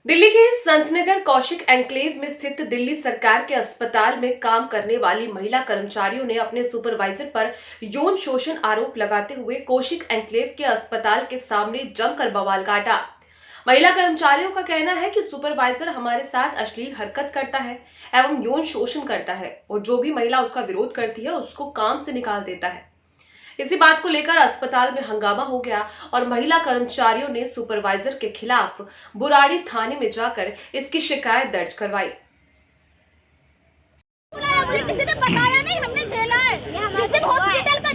दिल्ली के संतनगर कौशिक एन्क्लेव में स्थित दिल्ली सरकार के अस्पताल में काम करने वाली महिला कर्मचारियों ने अपने सुपरवाइजर पर यौन शोषण आरोप लगाते हुए कौशिक एन्क्लेव के अस्पताल के सामने जमकर बवाल काटा। महिला कर्मचारियों का कहना है कि सुपरवाइजर हमारे साथ अश्लील हरकत करता है एवं यौन शोषण करता है और जो भी महिला उसका विरोध करती है उसको काम से निकाल देता है। इसी बात को लेकर अस्पताल में हंगामा हो गया और महिला कर्मचारियों ने सुपरवाइजर के खिलाफ बुराड़ी थाने में जाकर इसकी शिकायत दर्ज करवाई।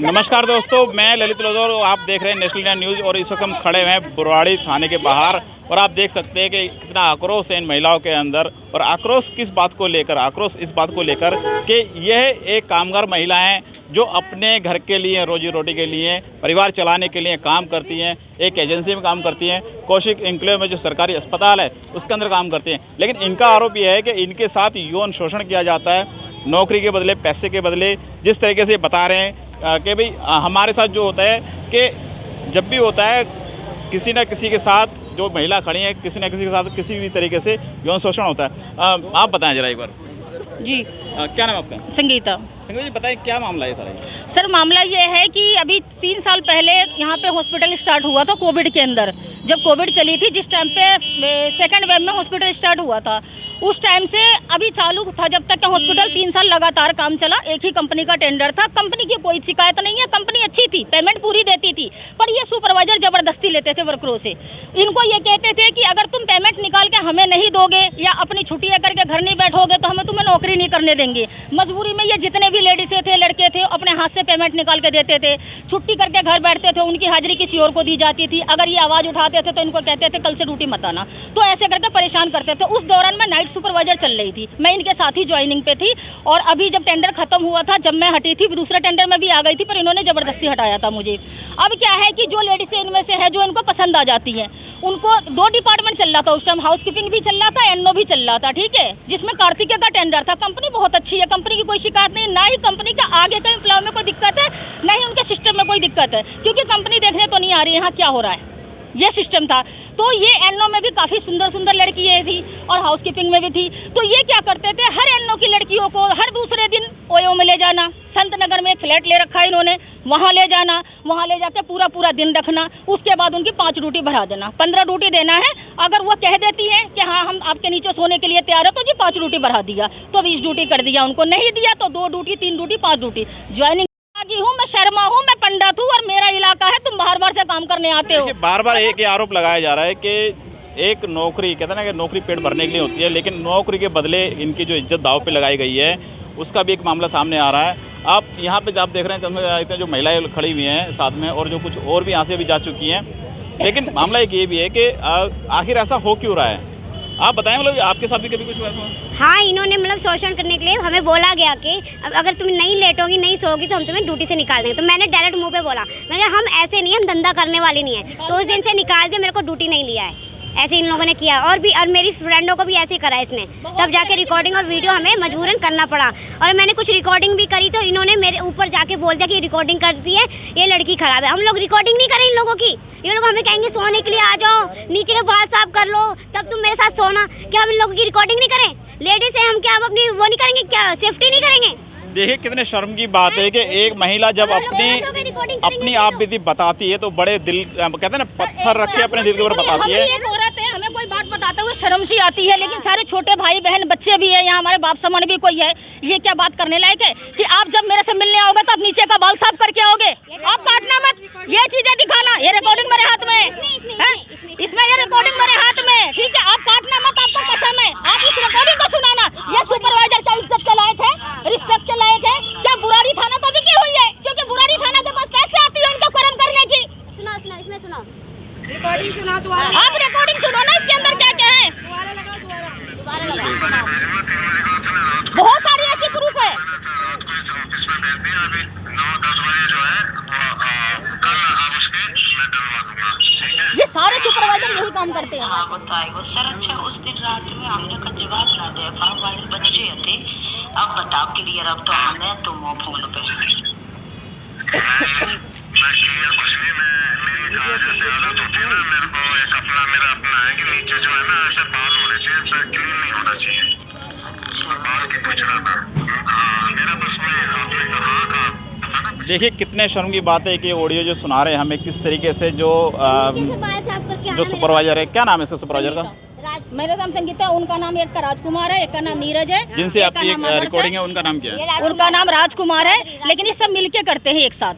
नमस्कार दोस्तों, मैं ललित लोधर और आप देख रहे हैं नेशनल इंडिया न्यूज़। और इस वक्त हम खड़े हैं बुराड़ी थाने के बाहर और आप देख सकते हैं कि कितना आक्रोश है इन महिलाओं के अंदर। और आक्रोश किस बात को लेकर? आक्रोश इस बात को लेकर कि यह एक कामगार महिलाएं जो अपने घर के लिए, रोजी रोटी के लिए, परिवार चलाने के लिए काम करती हैं, एक एजेंसी में काम करती हैं, कौशिक एन्क्लेव में जो सरकारी अस्पताल है उसके अंदर काम करती हैं। लेकिन इनका आरोप यह है कि इनके साथ यौन शोषण किया जाता है, नौकरी के बदले, पैसे के बदले। जिस तरीके से बता रहे हैं कि भाई हमारे साथ जो होता है कि जब भी होता है किसी न किसी के साथ, जो महिला खड़ी है किसी न किसी के साथ किसी भी तरीके से यौन शोषण होता है। आप बताएं जरा एक बार। जी क्या नाम आपका? संगीता। संगीता जी, बताएं क्या मामला है सारा? सर मामला ये है कि अभी 3 साल पहले यहाँ पे हॉस्पिटल स्टार्ट हुआ था कोविड के अंदर। जब कोविड चली थी, जिस टाइम पे सेकंड वेव में हॉस्पिटल स्टार्ट हुआ था, उस टाइम से अभी चालू था जब तक कि हॉस्पिटल 3 साल लगातार काम चला। एक ही कंपनी का टेंडर था, कंपनी की कोई शिकायत नहीं है, कंपनी अच्छी थी, पेमेंट पूरी देती थी। पर ये सुपरवाइजर ज़बरदस्ती लेते थे वर्करों से। इनको ये कहते थे कि अगर तुम पेमेंट निकाल के हमें नहीं दोगे या अपनी छुट्टियाँ करके घर नहीं बैठोगे तो हमें तुम्हें नौकरी नहीं करने देंगे। मजबूरी में ये जितने भी लेडीज़ थे, लड़के थे, अपने हाथ से पेमेंट निकाल के देते थे। छुट्टी करके घर बैठते थे, उनकी हाजिरी किसी और को दी जाती थी। अगर ये आवाज़ उठाते थे तो इनको कहते थे कल से ड्यूटी मत आना। तो ऐसे करके परेशान करते थे। उस दौरान मैं नाइट सुपरवाइजर चल रही थी, मैं इनके साथ ही ज्वाइनिंग पे थी। और अभी जब टेंडर खत्म हुआ था, जब मैं हटी थी, दूसरे टेंडर में भी आ गई थी, पर इन्होंने ज़बरदस्ती हटाया था मुझे। अब क्या है कि जो लेडीज़ इनमें से है जो इनको पसंद आ जाती हैं, उनको 2 डिपार्टमेंट चल रहा था उस टाइम, हाउस कीपिंग भी चल रहा था, एनओ भी चल रहा था, ठीक है, जिसमें कार्तिकेय का टेंडर था। कंपनी बहुत अच्छी है, कंपनी की कोई शिकायत नहीं, ना ही कंपनी का आगे का एम्प्लॉय में कोई दिक्कत है, ना ही उनके सिस्टम में कोई दिक्कत है, क्योंकि कंपनी देखने तो नहीं आ रही है यहाँ क्या हो रहा है, ये सिस्टम था। तो ये एनओ में भी काफ़ी सुंदर सुंदर लड़कियाँ थी और हाउस कीपिंग में भी थी। तो ये क्या करते थे, हर एनओ की लड़कियों को हर दूसरे दिन ओयो में ले जाना। संत नगर में एक फ्लैट ले रखा है इन्होंने, वहाँ ले जाना, वहाँ ले जाके पूरा दिन रखना। उसके बाद उनकी 5 ड्यूटी भरा देना, 15 ड्यूटी देना है। अगर वो कह देती हैं कि हाँ हम आपके नीचे सोने के लिए तैयार है, तो जी 5 ड्यूटी बढ़ा दिया, तो 20 ड्यूटी कर दिया। उनको नहीं दिया तो 2 ड्यूटी, 3 ड्यूटी, 5 ड्यूटी। ज्वाइनिंग हूँ, मैं शर्मा हूँ, मैं पंडित हूँ और मेरा इलाका है, तुम बार-बार से काम करने आते हो। बार-बार एक ही आरोप लगाया जा रहा है कि एक नौकरी, कहते हैं ना कि नौकरी पेट भरने के लिए होती है, लेकिन नौकरी के बदले इनकी जो इज्जत दांव पे लगाई गई है उसका भी एक मामला सामने आ रहा है। आप यहाँ पे आप देख रहे हैं इतने जो महिलाएं खड़ी हुई हैं साथ में, और जो कुछ और भी यहाँ से भी जा चुकी हैं। लेकिन मामला एक ये भी है कि आखिर ऐसा हो क्यों रहा है? आप बताएं, मतलब आपके साथ भी कभी कुछ हुआ है? हाँ, इन्होंने मतलब शोषण करने के लिए हमें बोला गया कि अगर तुम नहीं लेटोगी, नहीं सोओगी तो हम तुम्हें ड्यूटी से निकाल देंगे। तो मैंने डायरेक्ट मुंह पे बोला, मैंने कहा हम ऐसे नहीं, हम धंधा करने वाले नहीं है। तो उस दिन से निकाल दिया, मेरे को ड्यूटी नहीं लिया है। ऐसे इन लोगों ने किया और मेरी फ्रेंडों को भी ऐसे ही करा इसने। तब जाके रिकॉर्डिंग और वीडियो हमें मजबूरन करना पड़ा। और मैंने कुछ रिकॉर्डिंग भी करी तो इन्होंने मेरे ऊपर जाके बोल दिया कि रिकॉर्डिंग करती है, ये लड़की खराब है। हम लोग रिकॉर्डिंग नहीं करें इन लोगों की। ये लोग हमें कहेंगे सोने के लिए आ जाओ, नीचे के बाल साफ कर लो, तब तुम मेरे साथ सोना। क्या हम इन लोगों की रिकॉर्डिंग नहीं करें? लेडीज है हम, क्या हम अपनी वो नहीं करेंगे? क्या सेफ्टी नहीं करेंगे? देखिए कितने शर्म की बात है कि एक महिला जब अपनी आप बीती बताती है तो बड़े दिल, कहते हैं ना, पत्थर रख के अपने दिल के ऊपर बताती है। हमें कोई बात बताते हुए शर्म सी आती है, लेकिन सारे छोटे भाई बहन बच्चे भी है यहाँ, हमारे बाप समान भी कोई है। ये क्या बात करने लायक है कि आप जब मेरे से मिलने आओगे तो आप नीचे का बाल साफ करके आओगे, आप काटना मत, ये चीजें दिखाना। ये रिकॉर्डिंग मेरे हाथ में है, इसमें ये रिकॉर्डिंग मेरे हाथ में, ठीक है, आप काटना मत, आपको कसम है। आप इस रिकॉर्डिंग को सुनाना। ये सुपरवाइजर का इज्जत के लायक है, रिस्पेक्ट के लायक है क्या? बुराड़ी थाना तो भी की हुई है, क्योंकि बुराड़ी थाना के पास पैसे आती है उनको कर्म करने की। सुना इसमें सुना, रिकॉर्डिंग सुना, आप रिकॉर्डिंग सुनो ना, इसके अंदर क्या क्या है, बहुत सारी ऐसी प्रूफ है। ये सारे सुपरवाइजर यही काम करते हैं। हाँ बताइए सर। अच्छा, उस दिन रात में हमने का जवाब ना दे पाओ, वाले बच्चे थे। अब बताओ क्लियर, अब तो हमें तुम हो फोन पे। मेरी जैसे आदत होती है ना, मेरे को एक मेरा अपना है कि नीचे जो है ना ऐसे बाल सर क्लीन नहीं होना चाहिए। बाल की पूछ रहा था। हाँ मेरा बस वही आप ये हाँ का। देखिए कितने शर्म की बात है कि ऑडियो जो सुना रहे हैं हमें, किस तरीके से जो सुपरवाइजर है, क्या नाम है इसका सुपरवाइजर का? मेरा नाम संगीता, उनका नाम एक का राजकुमार है, एक का नाम नीरज है। जिनसे आपकी एक रिकॉर्डिंग है उनका नाम क्या है? उनका नाम राजकुमार है, लेकिन ये सब मिलके करते हैं एक साथ,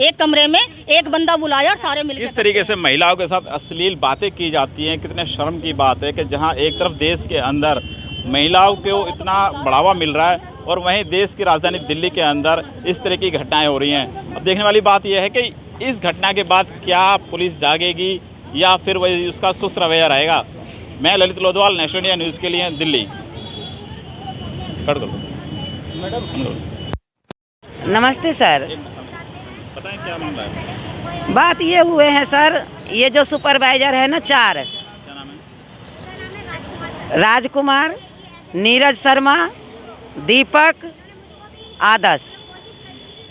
एक कमरे में एक बंदा बुलाया और सारे मिलके। इस तरीके से महिलाओं के साथ अश्लील बातें की जाती हैं, कितने शर्म की बात है कि जहां एक तरफ देश के अंदर महिलाओं को इतना बढ़ावा मिल रहा है और वहीं देश की राजधानी दिल्ली के अंदर इस तरह की घटनाएं हो रही हैं। अब देखने वाली बात यह है कि इस घटना के बाद क्या पुलिस जागेगी या फिर वही उसका सुस्त रवैया रहेगा। मैं ललित लोधवाल, नेशनल इंडिया न्यूज़ के लिए दिल्ली। नमस्ते सर, बताएं क्या मामला है? बात ये हुए हैं सर, ये जो सुपरवाइजर है ना, 4 क्या नाम है? राजकुमार, नीरज शर्मा, दीपक, आदर्श,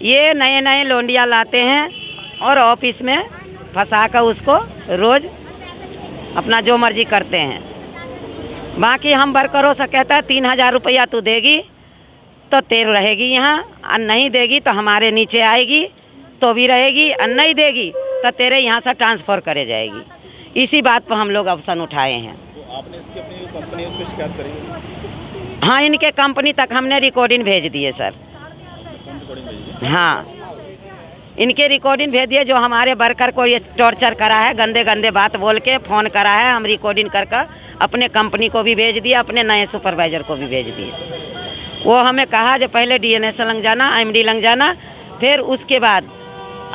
ये नए नए लोंडिया लाते हैं और ऑफिस में फंसा कर उसको रोज़ अपना जो मर्जी करते हैं। बाकी हम वर्करों से कहता है 3000 रुपया तू देगी तो तेरे रहेगी यहाँ, और नहीं देगी तो हमारे नीचे आएगी तो भी रहेगी, और नहीं देगी तो तेरे यहाँ से ट्रांसफ़र करे जाएगी। इसी बात पर हम लोग ऑप्शन उठाए हैं। तो आपने इसकी अपनी जो कंपनी है उसको शिकायत करी? हाँ, इनके कंपनी तक हमने रिकॉर्डिंग भेज दिए सर। हाँ, इनके रिकॉर्डिंग भेज दिए, जो हमारे वर्कर को ये टॉर्चर करा है, गंदे गंदे बात बोल के फ़ोन करा है, हम रिकॉर्डिंग कर अपने कंपनी को भी भेज दिए, अपने नए सुपरवाइज़र को भी भेज दिए। वो हमें कहा जो पहले डीएनएस लग जाना, एमडी लग जाना, फिर उसके बाद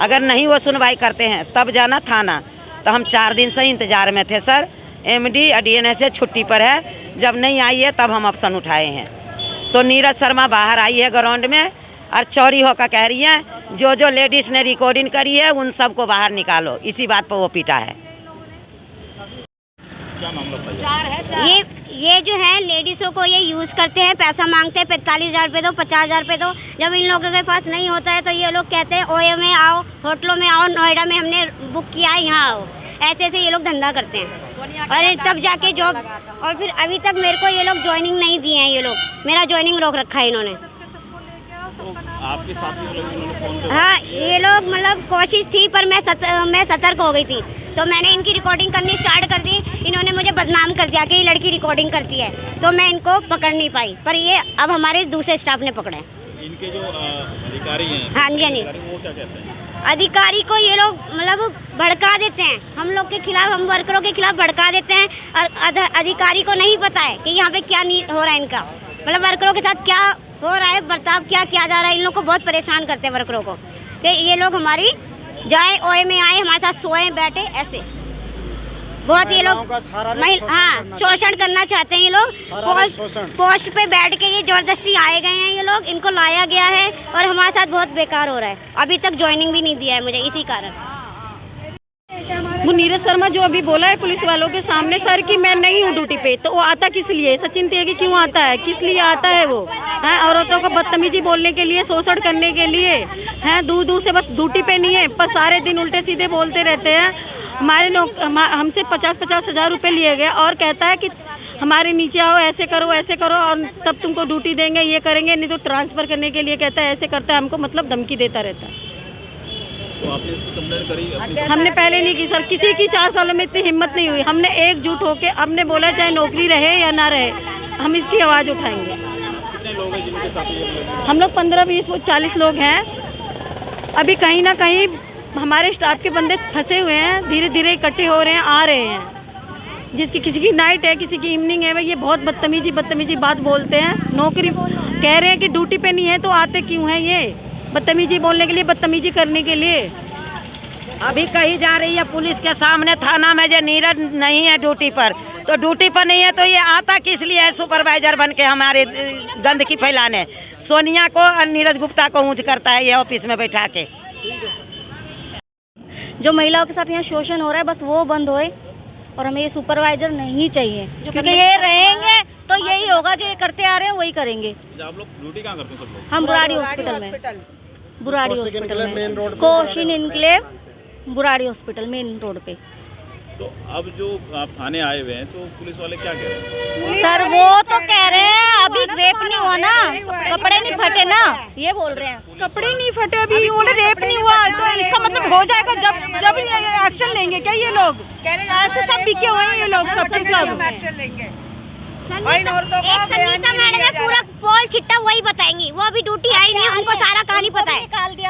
अगर नहीं वो सुनवाई करते हैं तब जाना थाना। तो हम 4 दिन से इंतज़ार में थे सर। एमडी और डीएनएस से छुट्टी पर है, जब नहीं आई है तब हम ऑप्शन उठाए हैं। तो नीरज शर्मा बाहर आई है ग्राउंड में और चौड़ी होकर कह रही है जो जो लेडीज़ ने रिकॉर्डिंग करी है उन सबको बाहर निकालो। इसी बात पर वो पीटा है। क्या मामला? ये जो है लेडीज़ों को ये यूज़ करते हैं, पैसा मांगते हैं, 45,000 रुपये दो, 50,000 रुपये दो। जब इन लोगों के पास नहीं होता है तो ये लोग कहते हैं ओए में आओ, होटलों में आओ, नोएडा में हमने बुक किया है, यहाँ आओ। ऐसे ऐसे ये लोग धंधा करते हैं और तब जाके जॉब। और फिर अभी तक मेरे को ये लोग ज्वाइनिंग नहीं दिए हैं, ये लोग मेरा ज्वाइनिंग रोक रखा है इन्होंने। आपके साथ भी इन्होंने फोन किया? हाँ, ये लोग मतलब कोशिश थी पर मैं सतर्क हो गई थी, तो मैंने इनकी रिकॉर्डिंग करनी स्टार्ट कर दी। इन्होंने मुझे बदनाम कर दिया कि ये लड़की रिकॉर्डिंग करती है, तो मैं इनको पकड़ नहीं पाई, पर ये अब हमारे दूसरे स्टाफ ने पकड़े। इनके जो अधिकारी हैं, हाँ जी, हाँ जी, वो क्या कहते हैं? अधिकारी को ये लोग मतलब भड़का देते हैं, हम लोग के खिलाफ, हम वर्करों के खिलाफ भड़का देते हैं। और अधिकारी को नहीं पता है कि यहाँ पे क्या हो रहा है, इनका मतलब वर्करों के साथ क्या हो रहा है, बर्ताव क्या किया जा रहा है। इन लोग को बहुत परेशान करते हैं वर्करों को कि ये लोग हमारी जाए ओए में आए, हमारे साथ सोए बैठे, ऐसे बहुत ये लोग हाँ शोषण करना चाहते हैं। ये लोग पोस्ट पे बैठ के ये जबरदस्ती आए गए हैं, ये लोग इनको लाया गया है और हमारे साथ बहुत बेकार हो रहा है। अभी तक ज्वाइनिंग भी नहीं दिया है मुझे, इसी कारण। वो नीरज शर्मा जो अभी बोला है पुलिस वालों के सामने सर कि मैं नहीं हूँ ड्यूटी पे, तो वो आता किस लिए? सचिन त्यागी क्यों आता है? किस लिए आता है? वो है औरतों को बदतमीजी बोलने के लिए, शोषण करने के लिए हैं। दूर दूर से बस ड्यूटी पे नहीं है पर सारे दिन उल्टे सीधे बोलते रहते हैं। हमसे 50-50 हज़ार रुपये लिए गए और कहता है कि हमारे नीचे आओ, ऐसे करो और तब तुमको ड्यूटी देंगे, ये करेंगे, नहीं तो ट्रांसफ़र करने के लिए कहता है, ऐसे करता है, हमको मतलब धमकी देता रहता है। तो आपने इसकी कंप्लेंट करी? हमने पहले नहीं की सर, किसी की 4 सालों में इतनी हिम्मत नहीं हुई। हमने एकजुट होके हमने बोला चाहे नौकरी रहे या ना रहे, हम इसकी आवाज़ उठाएंगे। कितने लोग हैं जिनके साथ ये? हम लोग 15-20-40 लोग हैं। अभी कहीं ना कहीं हमारे स्टाफ के बंदे फंसे हुए हैं, धीरे धीरे इकट्ठे हो रहे हैं, आ रहे हैं। जिसकी किसी की नाइट है, किसी की इवनिंग है, ये बहुत बदतमीजी बात बोलते हैं। नौकरी कह रहे हैं कि ड्यूटी पे नहीं है तो आते क्यों हैं? ये बदतमीजी बोलने के लिए, बदतमीजी करने के लिए। अभी कही जा रही है पुलिस के सामने थाना में जो नीरज नहीं है ड्यूटी पर, तो ड्यूटी पर नहीं है तो ये आता किस लिए है सुपरवाइजर बन के हमारे गंदगी फैलाने? सोनिया को और नीरज गुप्ता को ऊँच करता है ये ऑफिस में बैठा के। जो महिलाओं के साथ यहाँ शोषण हो रहा है बस वो बंद होए और हमें ये सुपरवाइजर नहीं चाहिए, क्योंकि ये रहेंगे तो यही होगा, जो ये करते आ रहे हैं वही करेंगे। आप लोग ड्यूटी कहाँ करते हैं सब लोग? हम बुराड़ी हॉस्पिटल में, बुराड़ी हॉस्पिटल में, Koshin enclave Burari hospital main road पे। तो अब जो आप थाने आए हुए हैं तो पुलिस वाले क्या कह रहे हैं? सर वो तो कह रहे हैं अभी रेप नहीं हुआ ना, कपड़े नहीं फटे ना, ये बोल रहे हैं। कपड़े नहीं फटे अभी, उन्हें रेप नहीं हुआ, तो इसका मतलब हो जाएगा जब एक्शन लेंगे क्या ये लोग? ऐसे सब बिके हुए हैं ये लोग, सबके सब। एक संगीता मैडम है, पूरा पोल चिट्टा वही बताएंगी, वो अभी ड्यूटी आई नहीं है, उनको सारा कहानी पता है।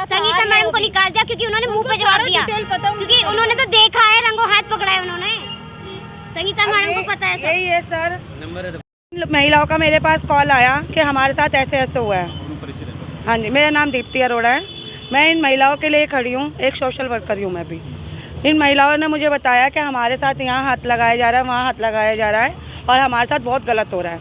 संगीता मैडम को निकाल दिया क्योंकि उन्होंने मुंह पे जवाब दिया, क्योंकि उन्होंने तो देखा है, रंगों हाथ पकड़ा है उन्होंने। संगीता मैडम को पता है। यही है सर। महिलाओं का मेरे पास कॉल आया कि हमारे साथ ऐसे ऐसे हुआ है। हाँ जी, मेरा नाम दीप्ति अरोड़ा है। मैं इन महिलाओं के लिए खड़ी हूँ, एक सोशल वर्कर हूँ मैं भी। इन महिलाओं ने मुझे बताया कि हमारे साथ यहाँ हाथ लगाया जा रहा है, वहाँ हाथ लगाया जा रहा है और हमारे साथ बहुत गलत हो रहा है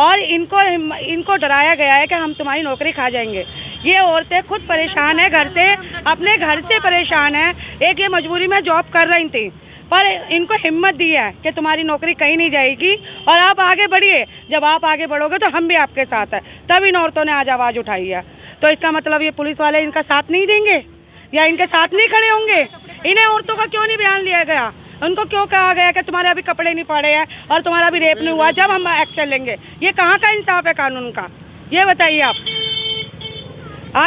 और इनको डराया गया है कि हम तुम्हारी नौकरी खा जाएंगे। ये औरतें खुद परेशान है, घर से, अपने घर से परेशान है। एक ये मजबूरी में जॉब कर रही थी, पर इनको हिम्मत दी है कि तुम्हारी नौकरी कहीं नहीं जाएगी और आप आगे बढ़िए। जब आप आगे बढ़ोगे तो हम भी आपके साथ हैं। तब इन औरतों ने आज आवाज़ उठाई है। तो इसका मतलब ये पुलिस वाले इनका साथ नहीं देंगे या इनके साथ नहीं खड़े होंगे? इन्हें औरतों का क्यों नहीं बयान लिया गया? उनको क्यों कहा गया कि तुम्हारे अभी कपड़े नहीं पड़े हैं और तुम्हारा अभी रेप नहीं हुआ, जब हम एक्शन लेंगे? ये कहाँ का इंसाफ है कानून का, ये बताइए आप।